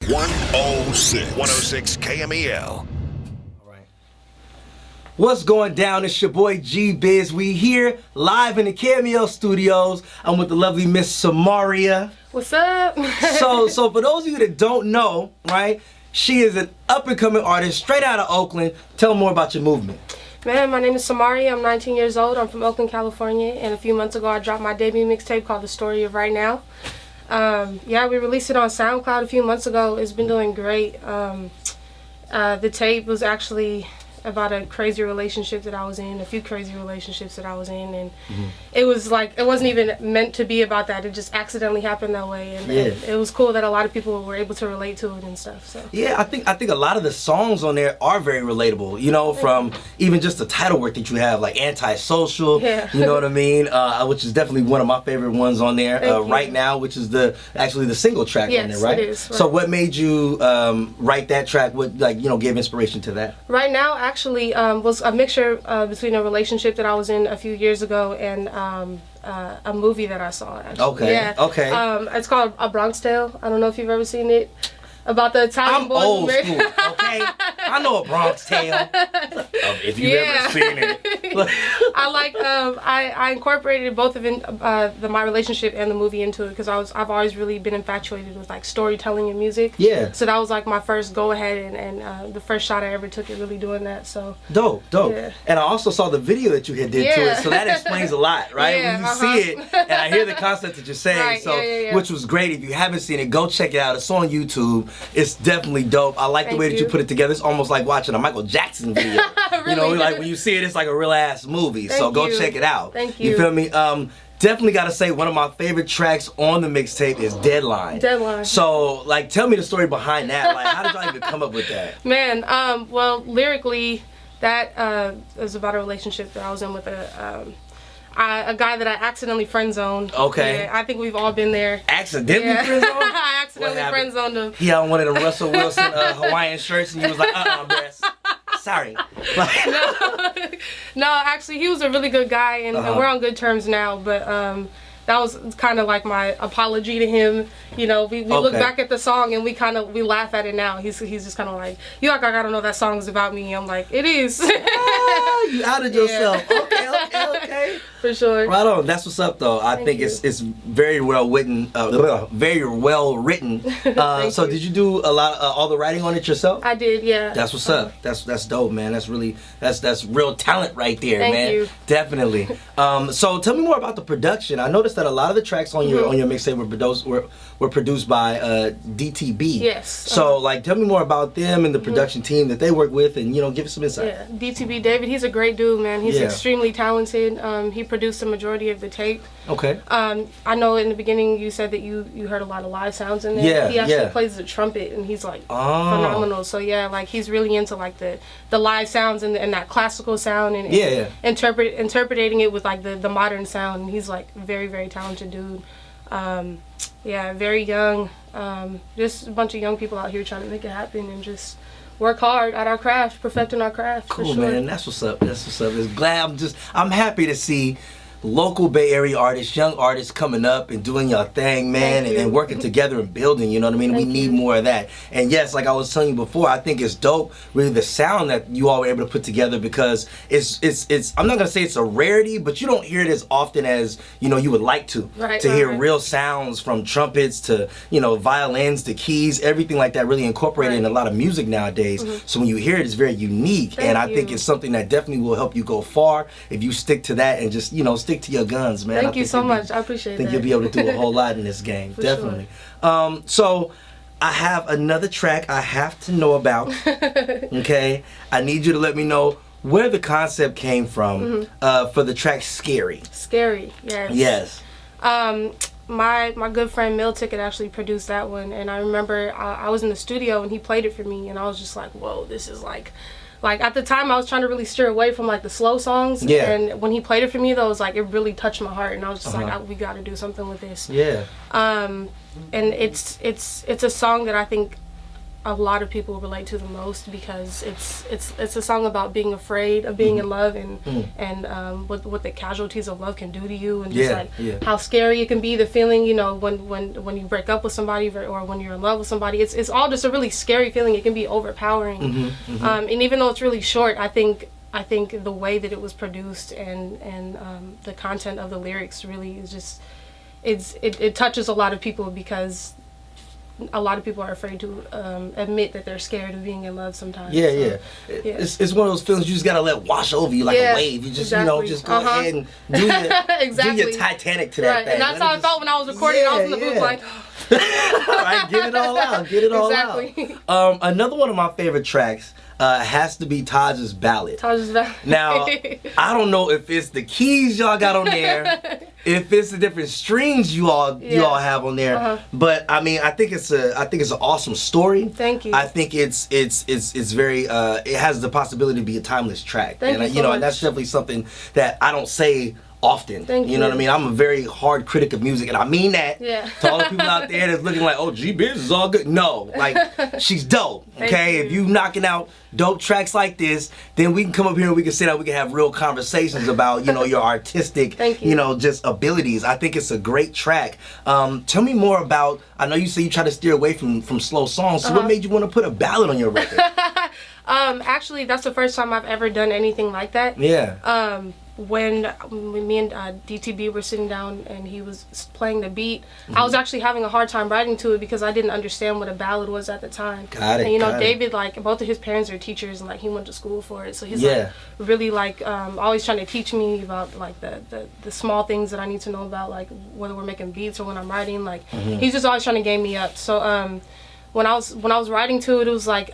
106 KMEL. What's going down? It's your boy G BiZ. We here live in the KMEL studios. I'm with the lovely Miss Samaria. What's up? so for those of you that don't know, right, she is an up-and-coming artist straight out of Oakland. Tell them more about your movement. Man, my name is Samaria. I'm 19 years old. I'm from Oakland, California. And a few months ago, I dropped my debut mixtape called The Story of Right Now. Yeah, we released it on SoundCloud a few months ago. It's been doing great. The tape was actually about a crazy relationship that I was in, a few crazy relationships that I was in, and it was like, it wasn't even meant to be about that. It just accidentally happened that way, and it was cool that a lot of people were able to relate to it and stuff. So yeah, I think a lot of the songs on there are very relatable, you know, from even just the title work that you have, like Antisocial, you know what I mean, which is definitely one of my favorite ones on there. Right Now, which is actually the single track on there, right? It is, right. So what made you write that track? What, like, you know, gave inspiration to that? Right Now actually was a mixture between a relationship that I was in a few years ago and a movie that I saw, actually. Okay. Yeah. Okay. It's called A Bronx Tale. I don't know if you've ever seen it. About the Italian I'm boy. old school, okay? I know A Bronx Tale. If you've ever seen it. I incorporated both of my relationship and the movie into it because I've always really been infatuated with like storytelling and music. Yeah. So that was like my first go ahead and the first shot I ever took at really doing that. So dope. Yeah. And I also saw the video that you had did to it, so that explains a lot, right? Yeah, when you see it, and I hear the concept that you're saying, Right, so which was great. If you haven't seen it, go check it out. It's on YouTube. It's definitely dope. I like the way that you put it together. It's almost like watching a Michael Jackson video. Really? You know, like when you see it, it's like a real ass movie. So go check it out. Thank you. You feel me? Definitely gotta say one of my favorite tracks on the mixtape is Deadline. Deadline. So like, tell me the story behind that. Like, how did y'all even come up with that? Man, well, lyrically, that is about a relationship that I was in with a guy that I accidentally friend zoned. Okay. Yeah, I think we've all been there. Accidentally friend zoned? I accidentally friend zoned him. He had one of them Russell Wilson Hawaiian shirts, and you was like, Bress. Sorry. No, actually, he was a really good guy, and we're on good terms now, but that was kind of like my apology to him. You know, we look back at the song and we laugh at it now. He's just kind of like, you act like I don't know that song's about me. I'm like, it is. You outed yourself. Okay. For sure. Right on. That's what's up, though. I think it's very well written. Very well written. So did you do a lot all the writing on it yourself? I did, yeah. That's what's up. That's dope, man. That's real talent right there, man. Thank you. Definitely. So tell me more about the production. I noticed that a lot of the tracks on your mixtape were produced by DTB. Yes. So like, tell me more about them and the production team that they work with, and you know, give us some insight. Yeah, DTB David, he's a great dude, man. He's extremely talented. He produced the majority of the tape. Okay. I know in the beginning you said that you heard a lot of live sounds in there. Yeah. He actually plays the trumpet, and he's like phenomenal. So yeah, like he's really into like the live sounds and that classical sound and interpreting it with like the modern sound. And he's like very, very talented dude. Yeah, very young. Just a bunch of young people out here trying to make it happen and just work hard at our craft, perfecting our craft. Cool, for sure. man. That's what's up. I'm happy to see local Bay Area artists, young artists coming up and doing your thing, man, and working together and building, you know what I mean? We need more of that. And yes, like I was telling you before, I think it's dope, really, the sound that you all were able to put together, because it's I'm not gonna say it's a rarity, but you don't hear it as often as, you know, you would like to hear real sounds, from trumpets to, you know, violins to keys, everything like that really incorporated in a lot of music nowadays. So when you hear it, it's very unique. And I think it's something that definitely will help you go far if you stick to that and just, you know, stick to your guns, man. Thank you so much. I appreciate that. I think you'll be able to do a whole lot in this game. Definitely. Sure. So I have another track I have to know about. Okay? I need you to let me know where the concept came from for the track Scary. Scary, yes. My good friend Mill Ticket actually produced that one, and I remember I was in the studio and he played it for me, and I was just like, whoa, this is like at the time I was trying to really steer away from like the slow songs, and when he played it for me though, it was like, it really touched my heart, and I was just like, we got to do something with this. And it's a song that I think a lot of people relate to the most, because it's a song about being afraid of being in love, and what the casualties of love can do to you, and just how scary it can be, the feeling, you know, when you break up with somebody, or when you're in love with somebody. It's all just a really scary feeling. It can be overpowering. And even though it's really short, I think the way that it was produced and the content of the lyrics really is just, it touches a lot of people, because a lot of people are afraid to admit that they're scared of being in love sometimes. It's one of those feelings you just gotta let wash over you like a wave. You just you know, just go ahead and do your Titanic to that thing. And that's how I felt when I was recording. I was in the booth like right, get it all out. Get it all out. Another one of my favorite tracks has to be Taj's Ballad. Taj's Ballad. Now, I don't know if it's the keys y'all got on there, if it's the different strings you all have on there, but I mean, I think it's an awesome story. Thank you. I think it's very it has the possibility to be a timeless track. Thank you so much. And that's definitely something that I don't say often. Thank you. You know what I mean? I'm a very hard critic of music, and I mean that to all the people out there that's looking like, oh, G BiZ is all good. No, like, she's dope. Okay, if you knocking out dope tracks like this, then we can come up here and we can sit down, we can have real conversations about, you know, your artistic, you know, just abilities. I think it's a great track. Tell me more about, I know you say you try to steer away from slow songs, so what made you want to put a ballad on your record? Actually, that's the first time I've ever done anything like that. When me and DTB were sitting down and he was playing the beat, I was actually having a hard time writing to it because I didn't understand what a ballad was at the time. And you know, David, like, both of his parents are teachers, and like he went to school for it, so he's like really like always trying to teach me about like the small things that I need to know about, like whether we're making beats or when I'm writing. Like he's just always trying to game me up. So when I was writing to it, it was like,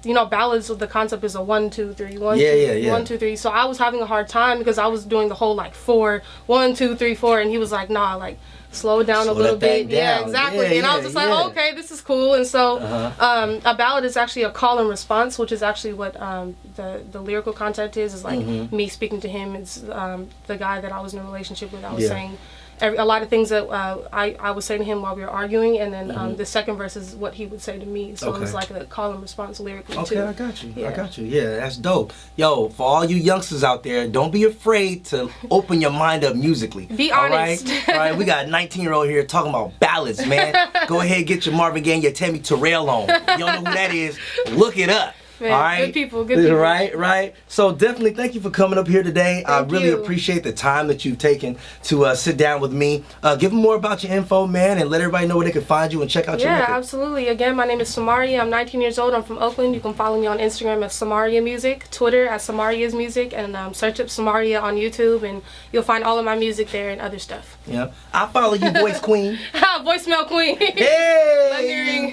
you know, ballads, the concept is a 1 2 3 1 1 2 3. So I was having a hard time because I was doing the whole like 4 1 2 3 4, and he was like, nah, like slow it down a little bit. Yeah, exactly. And I was just like, oh, okay, this is cool. And so a ballad is actually a call and response, which is actually what the lyrical content is like me speaking to him. It's the guy that I was in a relationship with. I was saying a lot of things that I was saying to him while we were arguing, and then the second verse is what he would say to me. So it was like a call and response lyrically too. I got you. I got you. Yeah, that's dope. Yo, for all you youngsters out there, don't be afraid to open your mind up musically. Be honest. All right, we got a 19-year-old here talking about ballads, man. Go ahead, get your Marvin Gaye and your Tammy Terrell on. You don't know who that is? Look it up. Man, all right, good people. Right. So definitely thank you for coming up here today. I really appreciate the time that you've taken to sit down with me. Give them more about your info, man, and let everybody know where they can find you and check out your record. Yeah, absolutely. Again, my name is Samaria. I'm 19 years old. I'm from Oakland. You can follow me on Instagram at Samaria Music, Twitter at Samaria's Music, and search up Samaria on YouTube, and you'll find all of my music there and other stuff. Yeah, I follow you, Voice Queen. Voicemail Queen. Hey,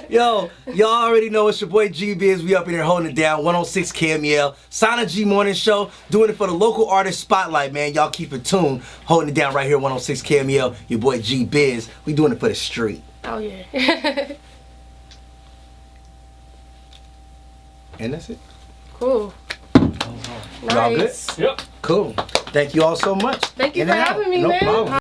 yo, y'all already know it's your boy G BiZ. We up in here holding it down. 106 KMEL, Sana G Morning Show, doing it for the local artist spotlight, man. Y'all keep it tuned, holding it down right here, 106 KMEL. Your boy G BiZ. We doing it for the street. Oh yeah. And that's it. Cool. Nice. Y'all good? Yep. Cool. Thank you all so much. Thank you for having me, no man. problem.